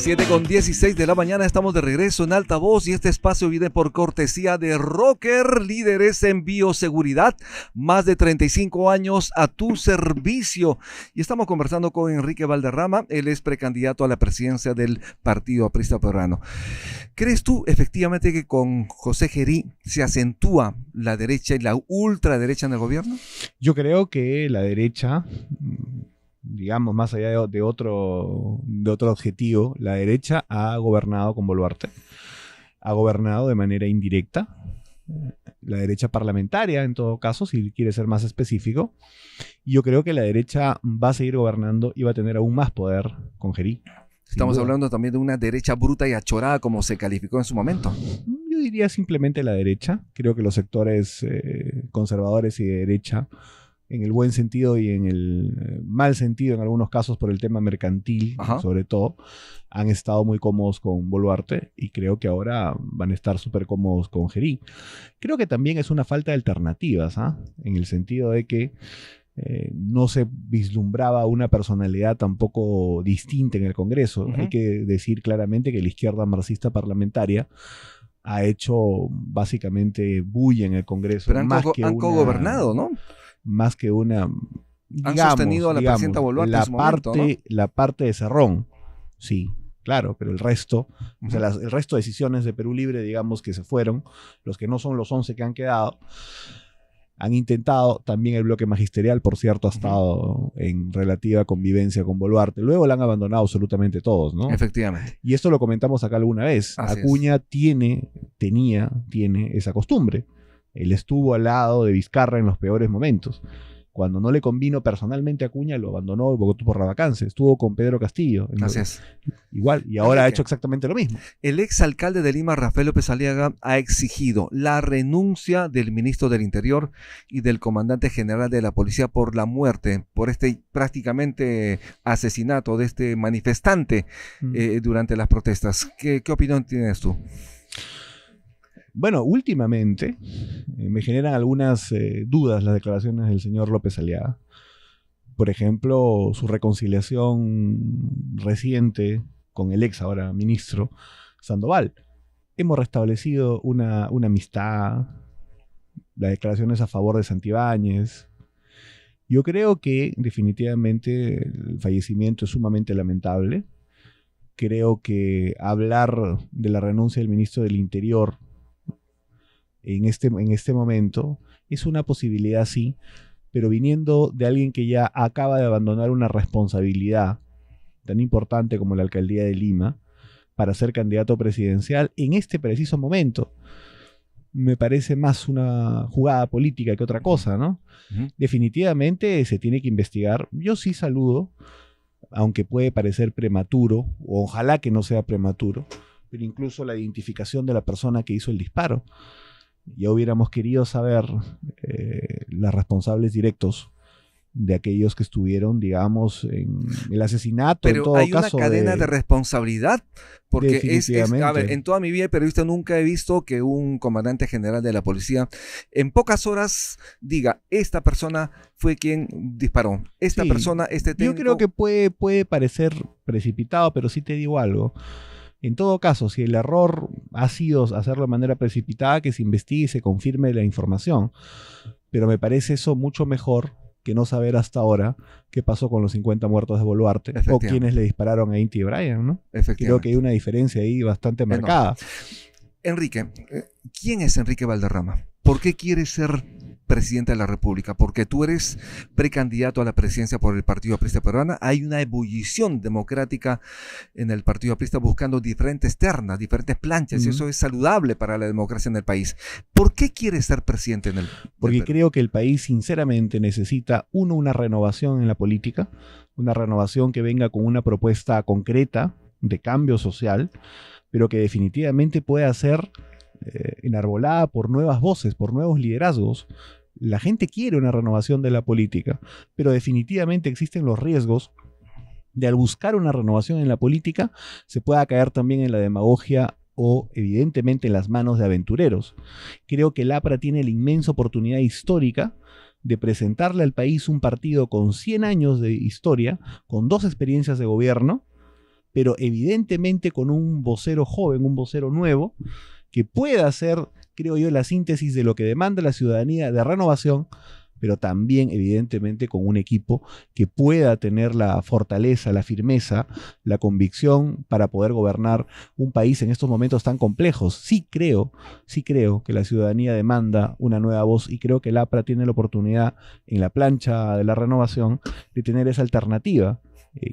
7:16 de la mañana, estamos de regreso en Altavoz y este espacio viene por cortesía de Rocker, líderes en bioseguridad, más de 35 años a tu servicio. Y estamos conversando con Enrique Valderrama, él es precandidato a la presidencia del Partido Aprista Peruano. ¿Crees tú efectivamente que con José Gerí se acentúa la derecha y la ultraderecha en el gobierno? Yo creo que la derecha, digamos, más allá de otro objetivo, la derecha ha gobernado con Boluarte, ha gobernado de manera indirecta, la derecha parlamentaria en todo caso, si quiere ser más específico, y yo creo que la derecha va a seguir gobernando y va a tener aún más poder con Gerí. Estamos hablando también de una derecha bruta y achorada como se calificó en su momento. Yo diría simplemente la derecha. Creo que los sectores conservadores y de derecha, en el buen sentido y en el mal sentido en algunos casos por el tema mercantil, Ajá, sobre todo, han estado muy cómodos con Boluarte y creo que ahora van a estar súper cómodos con Gerí. Creo que también es una falta de alternativas, ¿ah? En el sentido de que no se vislumbraba una personalidad tampoco distinta en el Congreso. Hay que decir claramente que la izquierda marxista parlamentaria ha hecho básicamente bulla en el Congreso. pero han cogobernado, ¿no? Más que una... Han sostenido a la presidenta Boluarte en su momento, ¿no? La parte de Cerrón, sí, claro, pero el resto, o sea, el resto de decisiones de Perú Libre, digamos, que se fueron, los que no son los 11 que han quedado, han intentado, también el bloque magisterial, por cierto, ha estado en relativa convivencia con Boluarte. Luego la han abandonado absolutamente todos, ¿no? Efectivamente. Y esto lo comentamos acá alguna vez. Así Acuña tiene esa costumbre. Él estuvo al lado de Vizcarra en los peores momentos. Cuando no le convino personalmente a Acuña, lo abandonó y votó por la vacancia. Estuvo con Pedro Castillo. Así es. Igual, y ahora ha hecho exactamente lo mismo. El exalcalde de Lima, Rafael López Aliaga, ha exigido la renuncia del ministro del Interior y del comandante general de la policía por la muerte, por este prácticamente asesinato de este manifestante durante las protestas. ¿Qué opinión tienes tú? Bueno, últimamente me generan algunas dudas las declaraciones del señor López Aliaga. Por ejemplo, su reconciliación reciente con el ex ahora ministro Sandoval. Hemos restablecido una amistad, las declaraciones a favor de Santibáñez. Yo creo que definitivamente el fallecimiento es sumamente lamentable. Creo que hablar de la renuncia del ministro del Interior en este momento es una posibilidad, sí, pero viniendo de alguien que ya acaba de abandonar una responsabilidad tan importante como la alcaldía de Lima para ser candidato presidencial en este preciso momento, me parece más una jugada política que otra cosa, ¿no? Definitivamente se tiene que investigar. Yo sí saludo, aunque puede parecer prematuro, o ojalá que no sea prematuro, pero incluso la identificación de la persona que hizo el disparo. Ya hubiéramos querido saber los responsables directos de aquellos que estuvieron, digamos, en el asesinato. Pero en todo hay caso, una cadena de responsabilidad, porque a ver, en toda mi vida de periodista nunca he visto que un comandante general de la policía en pocas horas diga, esta persona fue quien disparó, esta persona, este técnico. Yo creo que puede parecer precipitado, pero sí te digo algo. En todo caso, si el error ha sido hacerlo de manera precipitada, que se investigue y se confirme la información. Pero me parece eso mucho mejor que no saber hasta ahora qué pasó con los 50 muertos de Boluarte o quienes le dispararon a Inti y Brian, ¿no? Creo que hay una diferencia ahí bastante marcada. Enrique, ¿quién es Enrique Valderrama? ¿Por qué quiere ser presidente de la República? Porque tú eres precandidato a la presidencia por el Partido Aprista Peruano. Hay una ebullición democrática en el Partido Aprista buscando diferentes ternas, diferentes planchas, y eso es saludable para la democracia en el país. ¿Por qué quieres ser presidente en el Perú? Porque creo que el país sinceramente necesita, una renovación en la política, una renovación que venga con una propuesta concreta de cambio social, pero que definitivamente pueda ser enarbolada por nuevas voces, por nuevos liderazgos. La gente quiere una renovación de la política, pero definitivamente existen los riesgos de al buscar una renovación en la política se pueda caer también en la demagogia o evidentemente en las manos de aventureros. Creo que el APRA tiene la inmensa oportunidad histórica de presentarle al país un partido con 100 años de historia, con 2 experiencias de gobierno, pero evidentemente con un vocero joven, un vocero nuevo, que pueda hacer, creo yo, la síntesis de lo que demanda la ciudadanía de renovación, pero también evidentemente con un equipo que pueda tener la fortaleza, la firmeza, la convicción para poder gobernar un país en estos momentos tan complejos. Sí creo que la ciudadanía demanda una nueva voz y creo que el APRA tiene la oportunidad en la plancha de la renovación de tener esa alternativa.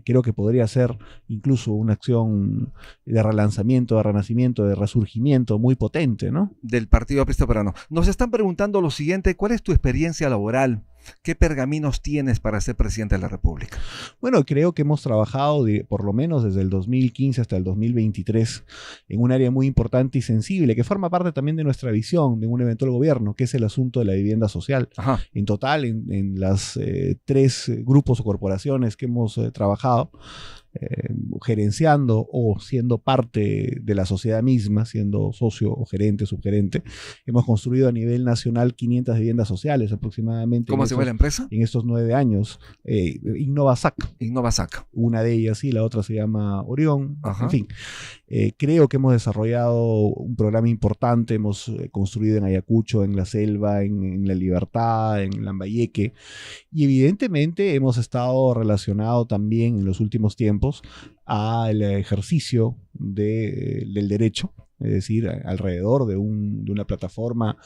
Creo que podría ser incluso una acción de relanzamiento, de renacimiento, de resurgimiento muy potente, ¿no? Del Partido Aprista Peruano. Nos están preguntando lo siguiente: ¿cuál es tu experiencia laboral? ¿Qué pergaminos tienes para ser presidente de la República? Bueno, creo que hemos trabajado por lo menos desde el 2015 hasta el 2023 en un área muy importante y sensible que forma parte también de nuestra visión de un eventual gobierno, que es el asunto de la vivienda social. Ajá. En total, en las 3 grupos o corporaciones que hemos trabajado, gerenciando o siendo parte de la sociedad misma, siendo socio o gerente, subgerente, hemos construido a nivel nacional 500 viviendas sociales aproximadamente. ¿Cómo se llama la empresa? En estos 9 años. Innovasac. Innovasac. Una de ellas sí, la otra se llama Orión. Ajá. En fin, creo que hemos desarrollado un programa importante, hemos construido en Ayacucho, en La Selva, en La Libertad, en Lambayeque, y evidentemente hemos estado relacionados también en los últimos tiempos al ejercicio del derecho, es decir, alrededor de una plataforma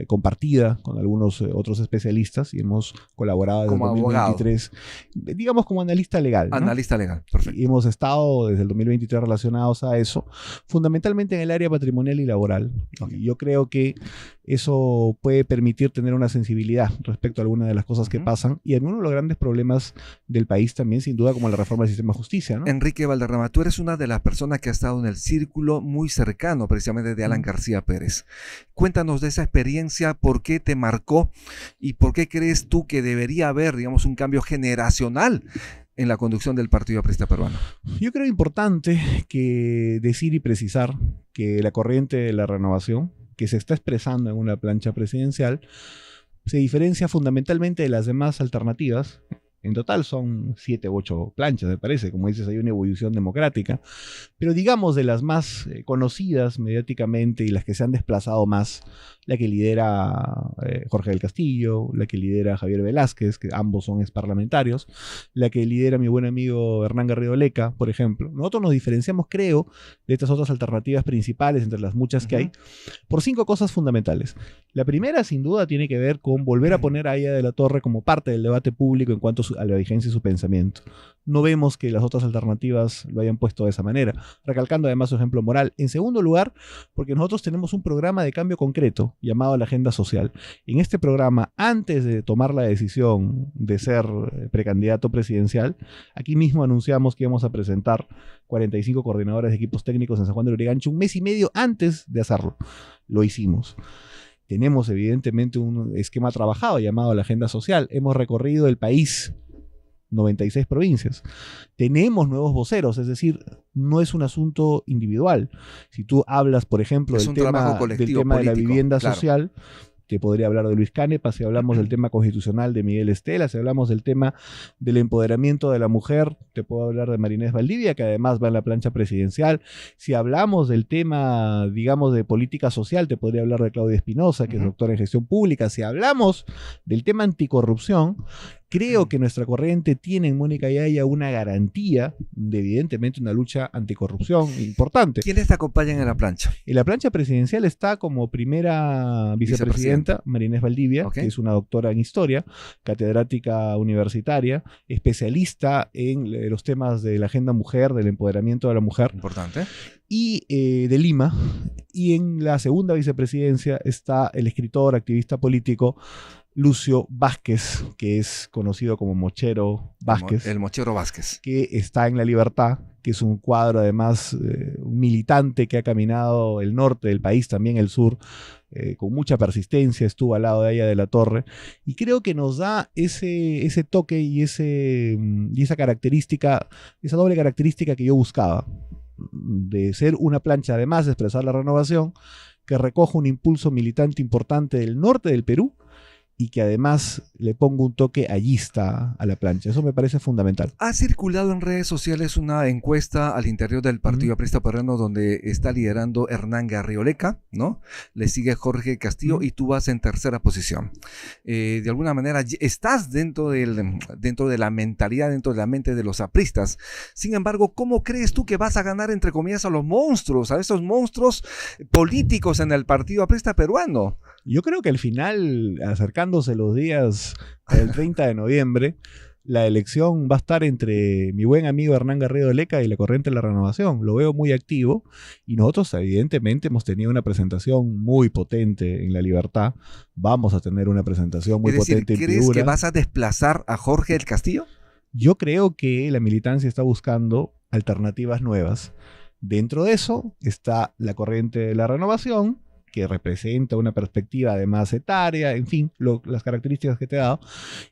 compartida con algunos otros especialistas, y hemos colaborado desde el 2023, digamos como analista legal, ¿no? Analista legal, perfecto. Y hemos estado desde el 2023 relacionados a eso, fundamentalmente en el área patrimonial y laboral. Okay. Y yo creo que eso puede permitir tener una sensibilidad respecto a algunas de las cosas que pasan, y algunos de los grandes problemas del país también, sin duda, como la reforma del sistema de justicia, ¿no? Enrique Valderrama, tú eres una de las personas que ha estado en el círculo muy cercano precisamente de Alan García Pérez. Cuéntanos de esa experiencia, por qué te marcó y por qué crees tú que debería haber, digamos, un cambio generacional en la conducción del Partido Aprista Peruano. Yo creo importante que decir y precisar que la corriente de la renovación que se está expresando en una plancha presidencial se diferencia fundamentalmente de las demás alternativas. En total son 7 u 8 planchas, me parece. Como dices, hay una evolución democrática. Pero digamos de las más conocidas mediáticamente y las que se han desplazado más, la que lidera Jorge del Castillo, la que lidera Javier Velázquez, que ambos son exparlamentarios, la que lidera mi buen amigo Hernán Garrido Leca, por ejemplo. Nosotros nos diferenciamos, creo, de estas otras alternativas principales, entre las muchas que hay, por 5 cosas fundamentales. La primera, sin duda, tiene que ver con volver a poner a Aya de la Torre como parte del debate público en cuanto a la vigencia y su pensamiento. No vemos que las otras alternativas lo hayan puesto de esa manera, recalcando además su ejemplo moral. En segundo lugar, porque nosotros tenemos un programa de cambio concreto llamado la Agenda Social. En este programa, antes de tomar la decisión de ser precandidato presidencial, aquí mismo anunciamos que íbamos a presentar 45 coordinadores de equipos técnicos en San Juan de Lurigancho un mes y medio antes de hacerlo. Lo hicimos. Tenemos evidentemente un esquema trabajado llamado la Agenda Social. Hemos recorrido el país, 96 provincias. Tenemos nuevos voceros, es decir, no es un asunto individual. Si tú hablas, por ejemplo, del tema de la vivienda social, te podría hablar de Luis Canepa. Si hablamos del tema constitucional, de Miguel Estela. Si hablamos del tema del empoderamiento de la mujer, te puedo hablar de Marinés Valdivia, que además va en la plancha presidencial. Si hablamos del tema, digamos, de política social, te podría hablar de Claudia Espinosa, que es doctora en gestión pública. Si hablamos del tema anticorrupción, creo que nuestra corriente tiene en Mónica Yaya una garantía de, evidentemente, una lucha anticorrupción importante. ¿Quiénes te acompañan en la plancha? En la plancha presidencial está como primera vicepresidenta Marinés Valdivia, que es una doctora en historia, catedrática universitaria, especialista en los temas de la agenda mujer, del empoderamiento de la mujer. Importante. Y de Lima. Y en la segunda vicepresidencia está el escritor, activista político, Lucio Vázquez, que es conocido como Mochero Vázquez. El Mochero Vázquez. Que está en La Libertad, que es un cuadro además, un militante que ha caminado el norte del país, también el sur, con mucha persistencia, estuvo al lado de Aya de la Torre, y creo que nos da ese toque y esa característica, esa doble característica que yo buscaba, de ser una plancha, además de expresar la renovación, que recoja un impulso militante importante del norte del Perú, y que además le ponga un toque allista a la plancha. Eso me parece fundamental. Ha circulado en redes sociales una encuesta al interior del Partido Aprista Peruano donde está liderando Hernán Garrioleca, ¿no? Le sigue Jorge Castillo y tú vas en tercera posición. De alguna manera estás dentro de la mentalidad, dentro de la mente de los apristas. Sin embargo, ¿cómo crees tú que vas a ganar, entre comillas, a los monstruos, a esos monstruos políticos en el Partido Aprista Peruano? Yo creo que al final, acercándose los días del 30 de noviembre, la elección va a estar entre mi buen amigo Hernán Garrioleca y la Corriente de la Renovación. Lo veo muy activo y nosotros evidentemente hemos tenido una presentación muy potente en La Libertad. Vamos a tener una presentación muy potente en Piura. ¿Crees que vas a desplazar a Jorge del Castillo? Yo creo que la militancia está buscando alternativas nuevas. Dentro de eso está la Corriente de la Renovación, que representa una perspectiva además etaria, en fin, las características que te he dado,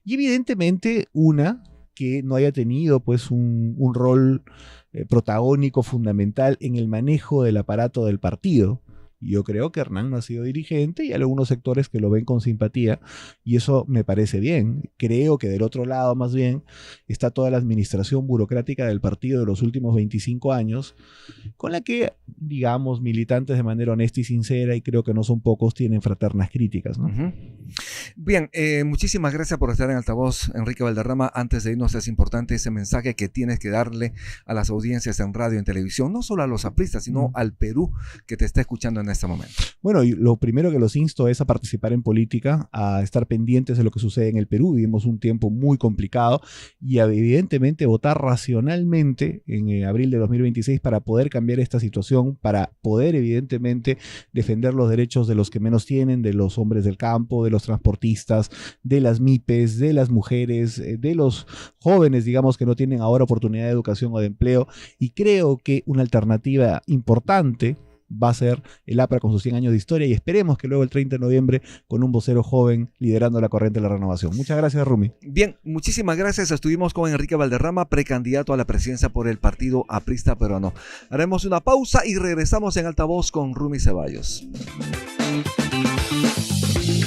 y evidentemente una que no haya tenido pues un rol protagónico fundamental en el manejo del aparato del partido. Yo creo que Hernán no ha sido dirigente y hay algunos sectores que lo ven con simpatía y eso me parece bien. Creo que del otro lado más bien está toda la administración burocrática del partido de los últimos 25 años con la que, digamos, militantes de manera honesta y sincera, y creo que no son pocos, tienen fraternas críticas, ¿no? Bien, muchísimas gracias por estar en Altavoz, Enrique Valderrama. Antes de irnos, es importante ese mensaje que tienes que darle a las audiencias en radio y en televisión, no solo a los apristas, sino al Perú que te está escuchando en este momento. Bueno, y lo primero que los insto es a participar en política, a estar pendientes de lo que sucede en el Perú. Vivimos un tiempo muy complicado y a, evidentemente, votar racionalmente en abril de 2026 para poder cambiar esta situación, para poder, evidentemente, defender los derechos de los que menos tienen, de los hombres del campo, de los transportistas, de las MIPES, de las mujeres, de los jóvenes, digamos, que no tienen ahora oportunidad de educación o de empleo. Y creo que una alternativa importante va a ser el APRA con sus 100 años de historia, y esperemos que luego el 30 de noviembre con un vocero joven liderando la Corriente de la Renovación. Muchas gracias, Rumi. Bien, muchísimas gracias. Estuvimos con Enrique Valderrama, precandidato a la presidencia por el Partido Aprista Peruano. Haremos una pausa y regresamos en Altavoz con Rumi Ceballos.